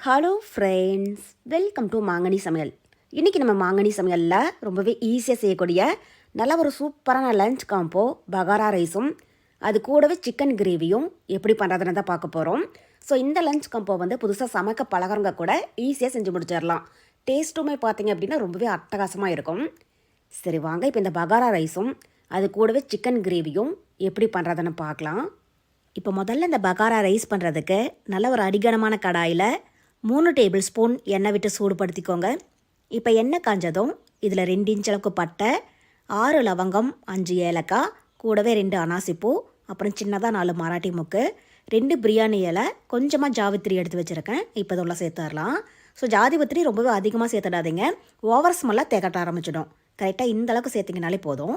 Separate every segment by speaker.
Speaker 1: Hello friends, welcome to மாங்கனி சமையல். இன்றைக்கி நம்ம மாங்கனி சமையலில் ரொம்பவே ஈஸியாக செய்யக்கூடிய நல்ல ஒரு சூப்பரான லஞ்ச் காம்போ பகாரா ரைஸும் அது கூடவே சிக்கன் கிரேவியும் எப்படி பண்ணுறதுன்னு தான் பார்க்க போகிறோம். ஸோ இந்த லஞ்ச் காம்போ புதுசாக சமைக்க பழகிறவங்க கூட ஈஸியாக செஞ்சு முடிச்சிடலாம். டேஸ்ட்டுமே பார்த்தீங்க அப்படின்னா ரொம்பவே அட்டகாசமாக இருக்கும். சரி வாங்க, இப்போ இந்த பகாரா ரைஸும் அது கூடவே சிக்கன் கிரேவியும் எப்படி பண்ணுறதுன்னு பார்க்கலாம். இப்போ முதல்ல இந்த பகாரா ரைஸ் பண்ணுறதுக்கு நல்ல ஒரு அடிகனமான கடாயில் 3 டேபிள் ஸ்பூன் எண்ணெய் விட்டு சூடுபடுத்திக்கோங்க. இப்போ எண்ணெய் காஞ்சதும் இதில் 2 இன்ச் அளவுக்கு பட்டை, 6 லவங்கம், 5 ஏலக்காய், கூடவே 2 அனாசிப்பூ, அப்புறம் சின்னதாக 4 மராட்டி முக்கு, 2 பிரியாணி இலை, கொஞ்சமாக ஜாவித்திரி எடுத்து வச்சுருக்கேன். இப்போ இதெல்லாம் சேர்த்துடலாம். ஸோ ஜாதிபத்திரி ரொம்பவே அதிகமாக சேர்த்துடாதீங்க, ஓவர் ஸ்மெல்லாக தேக்கட்ட ஆரம்பிச்சிடும். கரெக்டாக இந்த அளவுக்கு சேர்த்திங்கனாலே போதும்.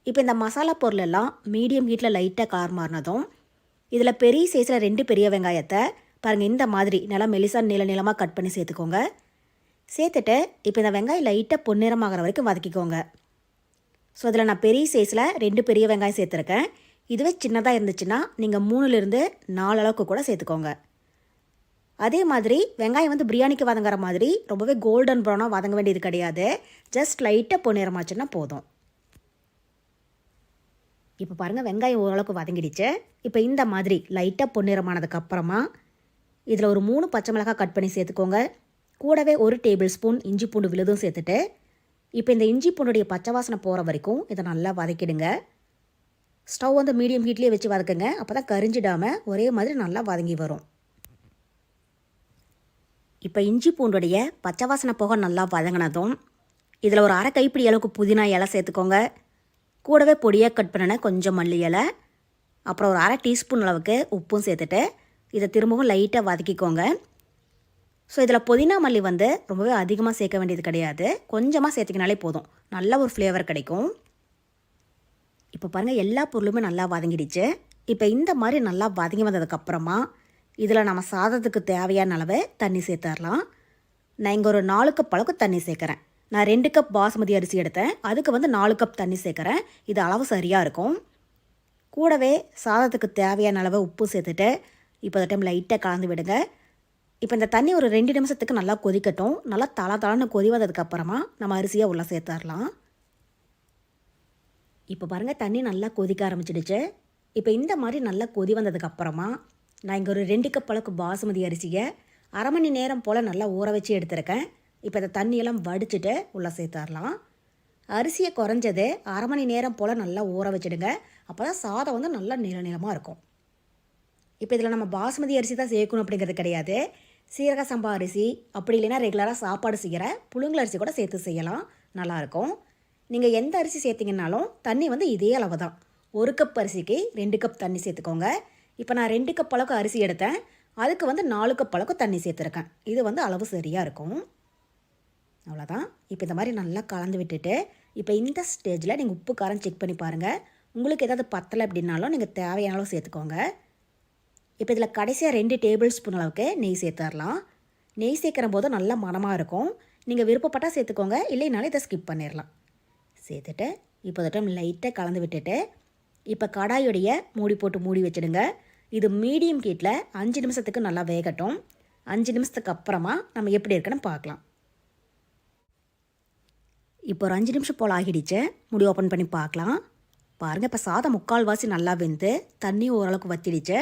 Speaker 1: இப்போ இந்த மசாலா பொருள் எல்லாம் மீடியம் ஹீட்டில் லைட்டாக கார் மாறினதும் இதில் பெரிய சைஸில் 2 பெரிய வெங்காயத்தை பாருங்கள் இந்த மாதிரி நல்லா மெலிசாக நீளமாக கட் பண்ணி சேர்த்துக்கோங்க. சேர்த்துட்டு இப்போ இந்த வெங்காயம் லைட்டாக பொன்னிறமாகிற வரைக்கும் வதக்கிக்கோங்க. ஸோ அதில் நான் பெரிய சைஸில் 2 பெரிய வெங்காயம் சேர்த்துருக்கேன். இதுவே சின்னதாக இருந்துச்சுன்னா நீங்கள் 3லேருந்து 4 அளவுக்கு கூட சேர்த்துக்கோங்க. அதே மாதிரி வெங்காயம் பிரியாணிக்கு வதங்குற மாதிரி ரொம்பவே கோல்டன் ப்ரௌனாக வதங்க வேண்டியது கிடையாது. ஜஸ்ட் லைட்டாக பொன்னிறமாச்சுன்னா போதும். இப்போ பாருங்கள் வெங்காயம் ஓரளவுக்கு வதங்கிடுச்சு. இப்போ இந்த மாதிரி லைட்டாக பொன்னிறமானதுக்கப்புறமா இதில் ஒரு 3 பச்சை மிளகாய் கட் பண்ணி சேர்த்துக்கோங்க. கூடவே 1 டேபிள் ஸ்பூன் இஞ்சி பூண்டு விழுதும் சேர்த்துட்டு இப்போ இந்த இஞ்சி பூண்டுடைய பச்சை வாசனை போகிற வரைக்கும் இதை நல்லா வதக்கிடுங்க. ஸ்டவ் மீடியம் ஹீட்லேயே வச்சு வதக்குங்க. அப்போ தான் கரிஞ்சிடாமல் ஒரே மாதிரி நல்லா வதங்கி வரும். இப்போ இஞ்சி பூண்டுடைய பச்சை வாசனை போக நல்லா வதங்கினதும் இதில் ஒரு அரை கைப்பிடி அளவுக்கு புதினா இலை சேர்த்துக்கோங்க. கூடவே பொடியாக கட் பண்ணின கொஞ்சம் மல்லி இலை, அப்புறம் ஒரு அரை டீஸ்பூன் அளவுக்கு உப்பும் சேர்த்துட்டு இதை திரும்பவும் லைட்டாக வதக்கிக்கோங்க. ஸோ இதில் புதினா மல்லி ரொம்பவே அதிகமாக சேர்க்க வேண்டியது கிடையாது, கொஞ்சமாக சேர்த்திங்கனாலே போதும், நல்ல ஒரு ஃப்ளேவர் கிடைக்கும். இப்போ பாருங்கள் எல்லா பொருளுமே நல்லா வதங்கிடுச்சு. இப்போ இந்த மாதிரி நல்லா வதங்கி வந்ததுக்கப்புறமா இதில் நம்ம சாதத்துக்கு தேவையான அளவு தண்ணி சேர்த்துடலாம். நான் இங்கே ஒரு 4 கப் அளவுக்கு தண்ணி சேர்க்குறேன். நான் 2 கப் பாஸ்மதி அரிசி எடுத்தேன், அதுக்கு 4 கப் தண்ணி சேர்க்குறேன். இது அளவு சரியாக இருக்கும். கூடவே சாதத்துக்கு தேவையான அளவு உப்பு சேர்த்துட்டு இப்போ இந்த டைம் லைட்டாக கலந்து விடுங்க. இப்போ இந்த தண்ணி ஒரு 2 நிமிஷத்துக்கு நல்லா கொதிக்கட்டும். நல்லா தளன்னு கொதி வந்ததுக்கப்புறமா நம்ம அரிசியை உள்ளே சேர்த்துடலாம். இப்போ பாருங்கள் தண்ணி நல்லா கொதிக்க ஆரம்பிச்சிடுச்சு. இப்போ இந்த மாதிரி நல்லா கொதி வந்ததுக்கப்புறமா நான் இங்கே ஒரு 2 கப் அளவுக்கு பாசுமதி அரிசியை அரை மணி நேரம் போல் நல்லா ஊற வச்சு எடுத்துருக்கேன். இப்போ இந்த தண்ணியெல்லாம் வடிச்சிட்டு உள்ளே சேர்த்துடலாம். அரிசியை குறைஞ்சது அரை மணி நேரம் போல் நல்லா ஊற வச்சுடுங்க. அப்போ தான் சாதம் நல்லா நீளமாக இருக்கும். இப்போ இதில் நம்ம பாஸ்மதி அரிசி தான் சேர்க்கணும் அப்படிங்கிறது கிடையாது. சீரக சம்பா அரிசி, அப்படி இல்லைன்னா ரெகுலராக சாப்பாடு செய்கிற புழுங்கல் அரிசி கூட சேர்த்து செய்யலாம், நல்லாயிருக்கும். நீங்கள் எந்த அரிசி சேர்த்திங்கனாலும் தண்ணி இதே அளவு தான். 1 கப் அரிசிக்கு 2 கப் தண்ணி சேர்த்துக்கோங்க. இப்போ நான் 2 கப் அளவுக்கு அரிசி எடுத்தேன், அதுக்கு 4 கப் அளவுக்கு தண்ணி சேர்த்துருக்கேன். இது அளவு சரியாக இருக்கும். அவ்வளோதான். இப்போ இந்த மாதிரி நல்லா கலந்து விட்டுட்டு இப்போ இந்த ஸ்டேஜில் நீங்கள் உப்பு காரம் செக் பண்ணி பாருங்கள். உங்களுக்கு ஏதாவது பத்தலை அப்படின்னாலும் நீங்கள் தேவையான அளவு சேர்த்துக்கோங்க. இப்போ இதில் கடைசியாக 2 டேபிள் ஸ்பூன் அளவுக்கு நெய் சேர்த்துடலாம். நெய் சேர்க்குற போது நல்லா மணமாக இருக்கும். நீங்கள் விருப்பப்பட்டால் சேர்த்துக்கோங்க, இல்லைனாலும் இதை ஸ்கிப் பண்ணிடலாம். சேர்த்துட்டு இப்போ இந்த டைம் லைட்டாக கலந்து விட்டுட்டு இப்போ கடாயுடைய மூடி போட்டு மூடி வச்சுடுங்க. இது மீடியம் ஹீட்டில் 5 நிமிஷத்துக்கு நல்லா வேகட்டும். 5 நிமிஷத்துக்கு அப்புறமா நம்ம எப்படி இருக்குன்னு பார்க்கலாம். இப்போ ஒரு 5 நிமிஷம் போல் ஆகிடுச்சு. மூடி ஓப்பன் பண்ணி பார்க்கலாம். பாருங்கள், இப்போ சாதம் 3/4 வாசி நல்லா வெந்து தண்ணி ஓரளவுக்கு வத்திடுச்சு.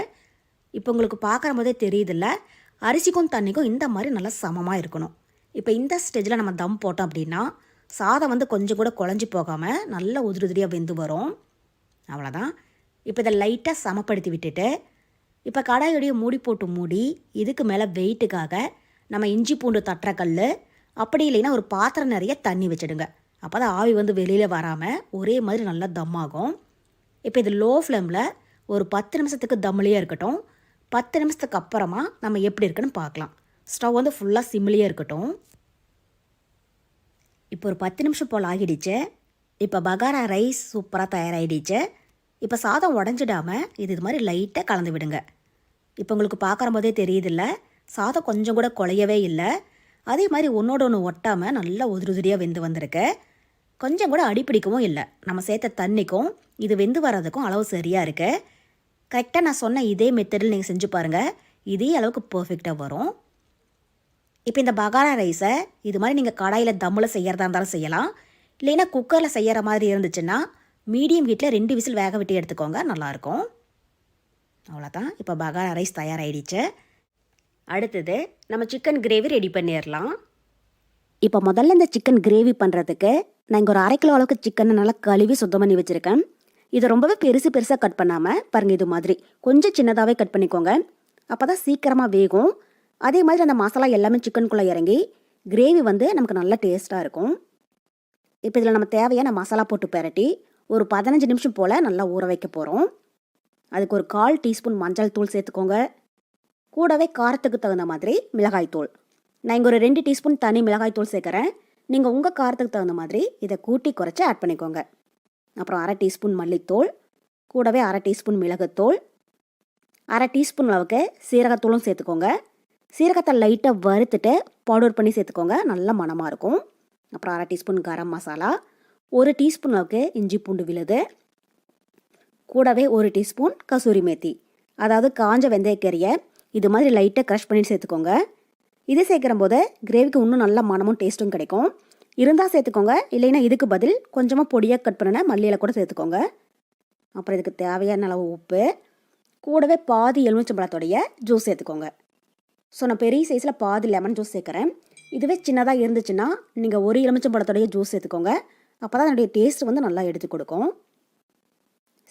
Speaker 1: இப்போ உங்களுக்கு பார்க்குற போதே தெரியுதில்ல, அரிசிக்கும் தண்ணிக்கும் இந்த மாதிரி நல்லா சமமாக இருக்கணும். இப்போ இந்த ஸ்டேஜில் நம்ம தம் போட்டோம் அப்படின்னா சாதம் கொஞ்சம் கூட குழஞ்சி போகாமல் நல்லா உதிரியாக வெந்து வரும். அவ்வளோதான். இப்போ இதை லைட்டாக சமப்படுத்தி விட்டுட்டு இப்போ கடாயுடைய மூடி போட்டு மூடி இதுக்கு மேலே வெயிட்டுக்காக நம்ம இஞ்சி பூண்டு தட்டுற கல், அப்படி இல்லைன்னா ஒரு பாத்திரம் நிறைய தண்ணி வச்சுடுங்க. அப்போ தான் ஆவி வெளியில் வராமல் ஒரே மாதிரி நல்லா தம் ஆகும். இப்போ இது லோ ஃப்ளேமில் ஒரு 10 நிமிஷத்துக்கு தம்மிலேயே இருக்கட்டும். 10 நிமிஷத்துக்கு அப்புறமா நம்ம எப்படி இருக்குன்னு பார்க்கலாம். ஸ்டவ் ஃபுல்லாக சிம்மிலேயே இருக்கட்டும். இப்போ ஒரு 10 நிமிஷம் போல் ஆகிடுச்சு. இப்போ பகாரா ரைஸ் சூப்பராக தயாராகிடுச்சு. இப்போ சாதம் உடஞ்சிடாமல் இது மாதிரி லைட்டாக கலந்து விடுங்க. இப்போ உங்களுக்கு பார்க்குற போதே தெரியுதில்ல, சாதம் கொஞ்சம் கூட குழையவே இல்லை. அதே மாதிரி ஒன்றோட ஒன்று ஒட்டாமல் நல்லா உதிரியாக வெந்து வந்திருக்கு. கொஞ்சம் கூட அடிப்பிடிக்கவும் இல்லை. நம்ம சேர்த்த தண்ணிக்கும் இது வெந்து வர்றதுக்கும் அளவு சரியாக இருக்குது. கரெக்டாக நான் சொன்ன இதே மெத்தடில் நீங்கள் செஞ்சு பாருங்கள், இதே அளவுக்கு பர்ஃபெக்டாக வரும். இப்போ இந்த பகாரா ரைஸை இது மாதிரி நீங்கள் கடாயில் தம்மில் செய்கிறதா இருந்தாலும் செய்யலாம். இல்லைன்னா குக்கரில் செய்கிற மாதிரி இருந்துச்சுன்னா மீடியம் ஹீட்டில் 2 விசில் வேக விட்டு எடுத்துக்கோங்க, நல்லாயிருக்கும். அவ்வளோதான், இப்போ பகாரா ரைஸ் தயாராகிடுச்சு. அடுத்தது நம்ம சிக்கன் கிரேவி ரெடி பண்ணிடலாம். இப்போ முதல்ல இந்த சிக்கன் கிரேவி பண்ணுறதுக்கு நான் இங்கே ஒரு 1/2 கிலோ அளவுக்கு சிக்கனை நல்லா கழுவி சுத்தம் பண்ணி வச்சுருக்கேன். இதை ரொம்பவே பெருசாக கட் பண்ணாமல் பாருங்கள், இது மாதிரி கொஞ்சம் சின்னதாகவே கட் பண்ணிக்கோங்க. அப்போ தான் சீக்கிரமாக வேகும். அதே மாதிரி அந்த மசாலா எல்லாமே சிக்கனுக்குள்ளே இறங்கி கிரேவி வந்து நமக்கு நல்லா டேஸ்ட்டாக இருக்கும். இப்போ இதில் நம்ம தேவையான மசாலா போட்டு பெரட்டி ஒரு 15 நிமிஷம் போல் நல்லா ஊற வைக்க போகிறோம். அதுக்கு ஒரு 1/4 டீஸ்பூன் மஞ்சள் தூள் சேர்த்துக்கோங்க. கூடவே காரத்துக்கு தகுந்த மாதிரி மிளகாய் தூள். நான் இங்கே ஒரு 2 டீஸ்பூன் தனி மிளகாய் தூள் சேர்க்குறேன். நீங்கள் உங்கள் காரத்துக்கு தகுந்த மாதிரி இதை கூட்டி குறைச்சி ஆட் பண்ணிக்கோங்க. அப்புறம் 1/2 டீஸ்பூன் மல்லித்தூள், கூடவே 1/2 டீஸ்பூன் மிளகுத்தூள், 1/2 டீஸ்பூன் அளவுக்கு சீரகத்தூளும் சேர்த்துக்கோங்க. சீரகத்தை லைட்டாக வறுத்துட்டு பவுடர் பண்ணி சேர்த்துக்கோங்க, நல்ல மணமாக இருக்கும். அப்புறம் 1/2 டீஸ்பூன் கரம் மசாலா, 1 டீஸ்பூன் அளவுக்கு இஞ்சி பூண்டு விழுது, கூடவே 1 டீஸ்பூன் கசூரி மேத்தி, அதாவது காஞ்ச வெந்தயக்கறியை இது மாதிரி லைட்டாக க்ரஷ் பண்ணி சேர்த்துக்கோங்க. இது சேர்க்குற போது கிரேவிக்கு இன்னும் நல்ல மணமும் டேஸ்ட்டும் கிடைக்கும். இருந்தால் சேர்த்துக்கோங்க, இல்லைன்னா இதுக்கு பதில் கொஞ்சமாக பொடியாக கட் பண்ணின மல்லியில் கூட சேர்த்துக்கோங்க. அப்புறம் இதுக்கு தேவையான அளவு உப்பு, கூடவே பாதி எலுமிச்சம்பழத்தோடைய ஜூஸ் சேர்த்துக்கோங்க. ஸோ நான் பெரிய சைஸில் பாதி லெமன் ஜூஸ் சேர்க்குறேன். இதுவே சின்னதாக இருந்துச்சுன்னா நீங்கள் 1 எலுமிச்சம்பழத்தோடைய ஜூஸ் சேர்த்துக்கோங்க. அப்போ தான் அதனுடைய டேஸ்ட் வந்து நல்லா எடுத்து கொடுக்கும்.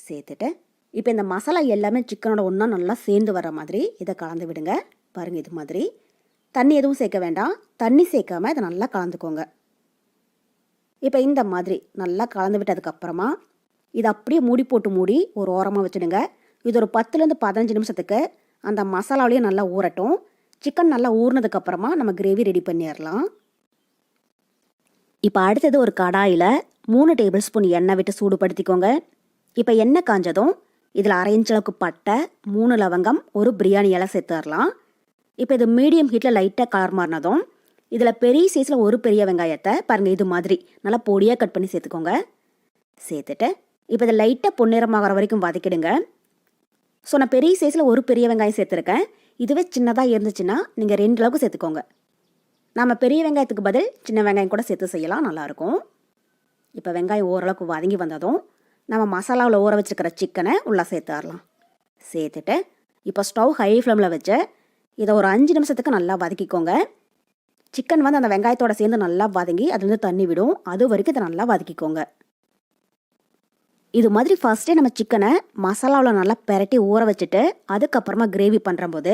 Speaker 1: சேர்த்துட்டு இப்போ இந்த மசாலா எல்லாமே சிக்கனோட ஒன்றா நல்லா சேர்ந்து வர மாதிரி இதை கலந்து விடுங்க. பாருங்கள், இது மாதிரி தண்ணி எதுவும் சேர்க்க வேண்டாம். தண்ணி சேர்க்காம இதை நல்லா கலந்துக்கோங்க. இப்போ இந்த மாதிரி நல்லா கலந்து விட்டதுக்கப்புறமா இதை அப்படியே மூடி ஒரு ஓரமாக வச்சுடுங்க. இது ஒரு 10லேருந்து 15 நிமிஷத்துக்கு அந்த மசாலாவிலேயே நல்லா ஊறட்டும். சிக்கன் நல்லா ஊறினதுக்கப்புறமா நம்ம கிரேவி ரெடி பண்ணிடலாம். இப்போ அடுத்தது ஒரு கடாயில் 3 டேபிள் ஸ்பூன் எண்ணெய் விட்டு சூடுபடுத்திக்கோங்க. இப்போ எண்ணெய் காஞ்சதும் இதில் 1/2 இன்ச் அளவுக்கு பட்டை, 3 லவங்கம், ஒரு பிரியாணி இலை சேர்த்துடலாம். இப்போ இது மீடியம் ஹீட்டில் லைட்டாக கலர் மாறினதும் இதில் பெரிய சைஸில் ஒரு பெரிய வெங்காயத்தை பாருங்கள், இது மாதிரி நல்லா பொடியாக கட் பண்ணி சேர்த்துக்கோங்க. சேர்த்துட்டு இப்போ இதை லைட்டாக பொன்னிறமாகற வரைக்கும் வதக்கிடுங்க. ஸோ நான் பெரிய சைஸில் ஒரு பெரிய வெங்காயம் சேர்த்துருக்கேன். இதுவே சின்னதாக இருந்துச்சுன்னா நீங்கள் 2 அளவுக்கு சேர்த்துக்கோங்க. நம்ம பெரிய வெங்காயத்துக்கு பதில் சின்ன வெங்காயம் கூட சேர்த்து செய்யலாம், நல்லாயிருக்கும். இப்போ வெங்காயம் ஓரளவுக்கு வதங்கி வந்ததும் நம்ம மசாலாவில் ஊற வச்சுருக்கிற சிக்கனை உள்ளே சேர்த்துடலாம். சேர்த்துட்டு இப்போ ஸ்டவ் ஹை ஃப்ளேமில் வச்சு இதை ஒரு 5 நிமிஷத்துக்கு நல்லா வதக்கிக்கோங்க. சிக்கன் வந்து அந்த வெங்காயத்தோட சேர்ந்து நல்லா வதங்கி அதுலேருந்து தண்ணி விடும், அது வரைக்கும் இதை நல்லா வதக்கிக்கோங்க. இது மாதிரி ஃபர்ஸ்ட்டே நம்ம சிக்கனை மசாலாவில் நல்லா பெரட்டி ஊற வச்சுட்டு அதுக்கப்புறமா கிரேவி பண்ணுறம்போது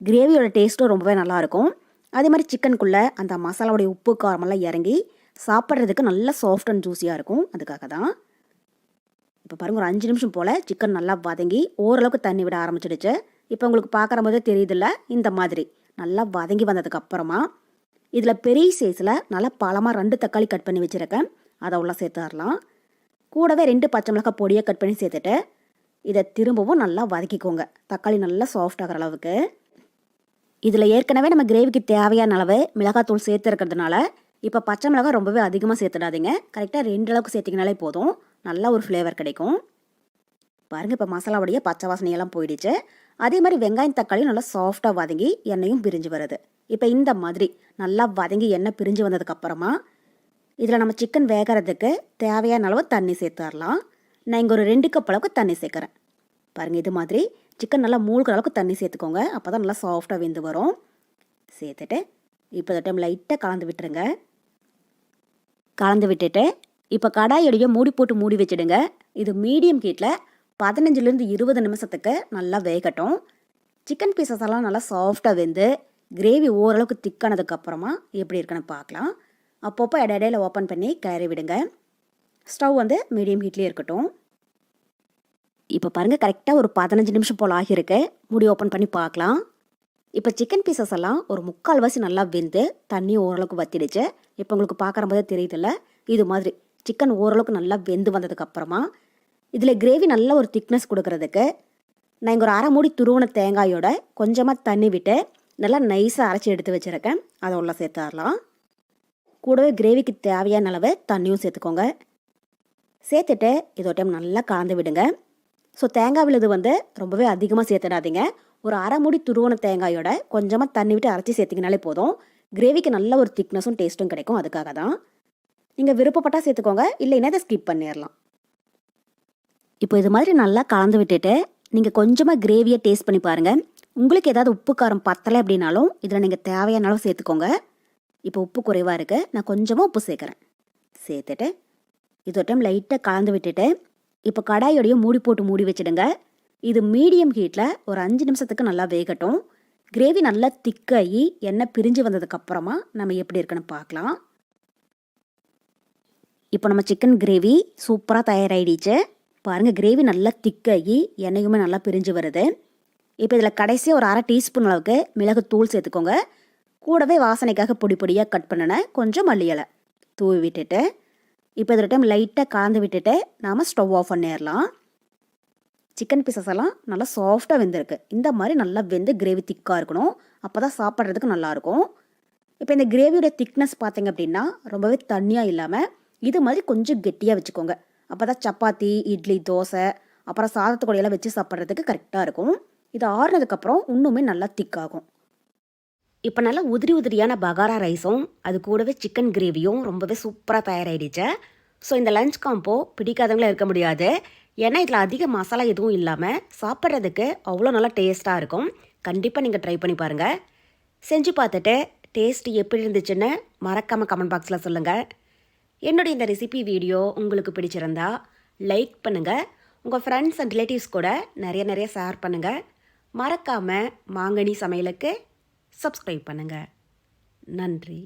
Speaker 1: கிரேவியோட டேஸ்ட்டும் ரொம்பவே நல்லாயிருக்கும். அதே மாதிரி சிக்கனுக்குள்ளே அந்த மசாலாவுடைய உப்பு காரமெல்லாம் இறங்கி சாப்பிட்றதுக்கு நல்லா சாஃப்ட் அண்ட் ஜூஸியாக இருக்கும். அதுக்காக தான் இப்போ பாருங்கள், ஒரு 5 நிமிஷம் போல் சிக்கன் நல்லா வதங்கி ஓரளவுக்கு தண்ணி விட ஆரம்பிச்சிடுச்சு. இப்போ உங்களுக்கு பார்க்குற போதே தெரியுதில்ல, இந்த மாதிரி நல்லா வதங்கி வந்ததுக்கப்புறமா இதில் பெரிய சைஸில் நல்லா பழமாக 2 தக்காளி கட் பண்ணி வச்சுருக்கேன், அதை உள்ள சேர்த்துடலாம். கூடவே 2 பச்சை மிளகாய் பொடியை கட் பண்ணி சேர்த்துட்டு இதை திரும்பவும் நல்லா வதக்கிக்கோங்க, தக்காளி நல்லா சாஃப்ட் ஆகிற அளவுக்கு. இதில் ஏற்கனவே நம்ம கிரேவிக்கு தேவையான அளவு மிளகாத்தூள் சேர்த்துருக்கிறதுனால இப்போ பச்சை மிளகாய் ரொம்பவே அதிகமாக சேர்த்துடாதீங்க. கரெக்டாக 2 அளவுக்கு சேர்த்திங்கனாலே போதும், நல்ல ஒரு ஃப்ளேவர் கிடைக்கும். பாருங்கள், இப்போ மசாலாவுடைய பச்சை வாசனையெல்லாம் போயிடுச்சு. அதே மாதிரி வெங்காயம் தக்காளி நல்லா சாஃப்டாக வதங்கி எண்ணெயும் பிரிஞ்சு வருது. இப்போ இந்த மாதிரி நல்லா வதங்கி எண்ணெய் பிரிஞ்சு வந்ததுக்கப்புறமா இதில் நம்ம சிக்கன் வேகிறதுக்கு தேவையான அளவு தண்ணி சேர்த்துடலாம். நான் இங்கே ஒரு 2 கப் அளவுக்கு தண்ணி சேர்க்குறேன். பாருங்கள், இது மாதிரி சிக்கன் நல்லா மூழ்கிற அளவுக்கு தண்ணி சேர்த்துக்கோங்க, அப்போ தான் நல்லா சாஃப்டாக வெந்து வரும். சேர்த்துட்டு இப்போ இந்த டைம் லைட்டாக கலந்து விட்டுருங்க. கலந்து விட்டுட்டு இப்போ கடாயோடைய மூடி வச்சுடுங்க. இது மீடியம் ஹீட்டில் 15லேருந்து 20 நிமிஷத்துக்கு நல்லா வேகட்டும். சிக்கன் பீசஸ் எல்லாம் நல்லா சாஃப்டாக வெந்து கிரேவி ஓரளவுக்கு திக்கானதுக்கப்புறமா எப்படி இருக்குன்னு பார்க்கலாம். அப்பப்போ இடையில ஓப்பன் பண்ணி கிளறி விடுங்க. ஸ்டவ் வந்து மீடியம் ஹீட்லேயே இருக்கட்டும். இப்போ பாருங்கள், கரெக்டாக ஒரு 15 நிமிஷம் போல் ஆகியிருக்கு. மூடி ஓப்பன் பண்ணி பார்க்கலாம். இப்போ சிக்கன் பீசஸ் எல்லாம் ஒரு 3/4 நல்லா வெந்து தண்ணி ஓரளவுக்கு வத்திடுச்சு. இப்போ உங்களுக்கு பார்க்குற போதே தெரியுதில்ல, இது மாதிரி சிக்கன் ஓரளவுக்கு நல்லா வெந்து வந்ததுக்கப்புறமா இதில் கிரேவி நல்ல ஒரு திக்னஸ் கொடுக்கறதுக்கு நான் இங்கே ஒரு 1/2 மூடி துருவன தேங்காயோட கொஞ்சமாக தண்ணி விட்டு நல்லா நைஸாக அரைச்சி எடுத்து வச்சுருக்கேன், அதை உள்ள சேர்த்துடலாம். கூடவே கிரேவிக்கு தேவையான அளவு தண்ணியும் சேர்த்துக்கோங்க. சேர்த்துட்டு இதோ டைம் நல்லா கலந்து விடுங்க. ஸோ தேங்காய் விழுது வந்து ரொம்பவே அதிகமாக சேர்த்துடாதீங்க. ஒரு 1/2 மூடி துருவன தேங்காயோட கொஞ்சமாக தண்ணி விட்டு அரைச்சி சேர்த்திங்கனாலே போதும். கிரேவிக்கு நல்ல ஒரு திக்னஸும் டேஸ்ட்டும் கிடைக்கும். அதுக்காக தான். நீங்கள் விருப்பப்பட்டால் சேர்த்துக்கோங்க, இல்லைன்னா இதை ஸ்கிப் பண்ணிடலாம். இப்போ இது மாதிரி நல்லா கலந்து விட்டுட்டு நீங்கள் கொஞ்சமாக கிரேவியை டேஸ்ட் பண்ணி பாருங்கள். உங்களுக்கு ஏதாவது உப்பு காரம் பத்தலை அப்படின்னாலும் இதில் நீங்கள் தேவையான அளவு சேர்த்துக்கோங்க. இப்போ உப்பு குறைவாக இருக்குது, நான் கொஞ்சமாக உப்பு சேர்க்குறேன். சேர்த்துட்டு இது ஒரு டைம் லைட்டாக கலந்து விட்டுட்டு இப்போ கடாயோடைய மூடி போட்டு மூடி வச்சுடுங்க. இது மீடியம் ஹீட்டில் ஒரு 5 நிமிஷத்துக்கு நல்லா வேகட்டும். கிரேவி நல்லா திக்காகி எண்ணெய் பிரிஞ்சு வந்ததுக்கப்புறமா நம்ம எப்படி இருக்குன்னு பார்க்கலாம். இப்போ நம்ம சிக்கன் கிரேவி சூப்பராக தயாராகிடுச்சு. பாருங்கள், கிரேவி நல்லா திக்காகி எண்ணெயுமே நல்லா பிரிஞ்சு வருது. இப்போ இதில் கடைசியாக ஒரு 1/2 டீஸ்பூன் அளவுக்கு மிளகுத்தூள் சேர்த்துக்கோங்க. கூடவே வாசனைக்காக பொடி பொடியாக கட் பண்ணின கொஞ்சம் மல்லி இலை தூவி விட்டுட்டு இப்போ இதில் டைம் லைட்டாக கலந்து விட்டுட்டு நாம் ஸ்டவ் ஆஃப் பண்ணிடலாம். சிக்கன் பீசஸ் எல்லாம் நல்லா சாஃப்டாக வெந்திருக்கு. இந்த மாதிரி நல்லா வெந்து கிரேவி திக்காக இருக்கணும், அப்போ தான் சாப்பிட்றதுக்கு நல்லாயிருக்கும். இப்போ இந்த கிரேவியோட திக்னஸ் பார்த்தீங்க அப்படின்னா ரொம்பவே தண்ணியாக இல்லாமல் இது மாதிரி கொஞ்சம் கெட்டியாக வச்சுக்கோங்க. அப்போ தான் சப்பாத்தி, இட்லி, தோசை, அப்புறம் சாதத்துக்கூடையெல்லாம் வச்சு சாப்பிட்றதுக்கு கரெக்டாக இருக்கும். இது ஆறுனதுக்கப்புறம் இன்னுமே நல்லா திக்காகும். இப்போ நல்லா உதிரி உதிரியான பகாரா ரைஸும் அது கூடவே சிக்கன் கிரேவியும் ரொம்பவே சூப்பராக தயாராகிடுச்சு. ஸோ இந்த லஞ்ச் காம்போ பிடிக்காதவங்களே இருக்க முடியாது. ஏன்னா இதில் அதிக மசாலா எதுவும் இல்லாமல் சாப்பிட்றதுக்கு அவ்வளோ நல்லா டேஸ்ட்டாக இருக்கும். கண்டிப்பாக நீங்கள் ட்ரை பண்ணி பாருங்கள். செஞ்சு பார்த்துட்டு டேஸ்ட் எப்படி இருந்துச்சுன்னு மறக்காமல் கமெண்ட் பாக்ஸில் சொல்லுங்கள். என்னுடைய இந்த ரெசிபி வீடியோ உங்களுக்கு பிடிச்சிருந்தா லைக் பண்ணுங்கள். உங்கள் ஃப்ரெண்ட்ஸ் அண்ட் ரிலேட்டிவ்ஸ் கூட நிறைய ஷேர் பண்ணுங்கள். மறக்காமல் மாங்கனி சமையலுக்கு சப்ஸ்கிரைப் பண்ணுங்கள். நன்றி.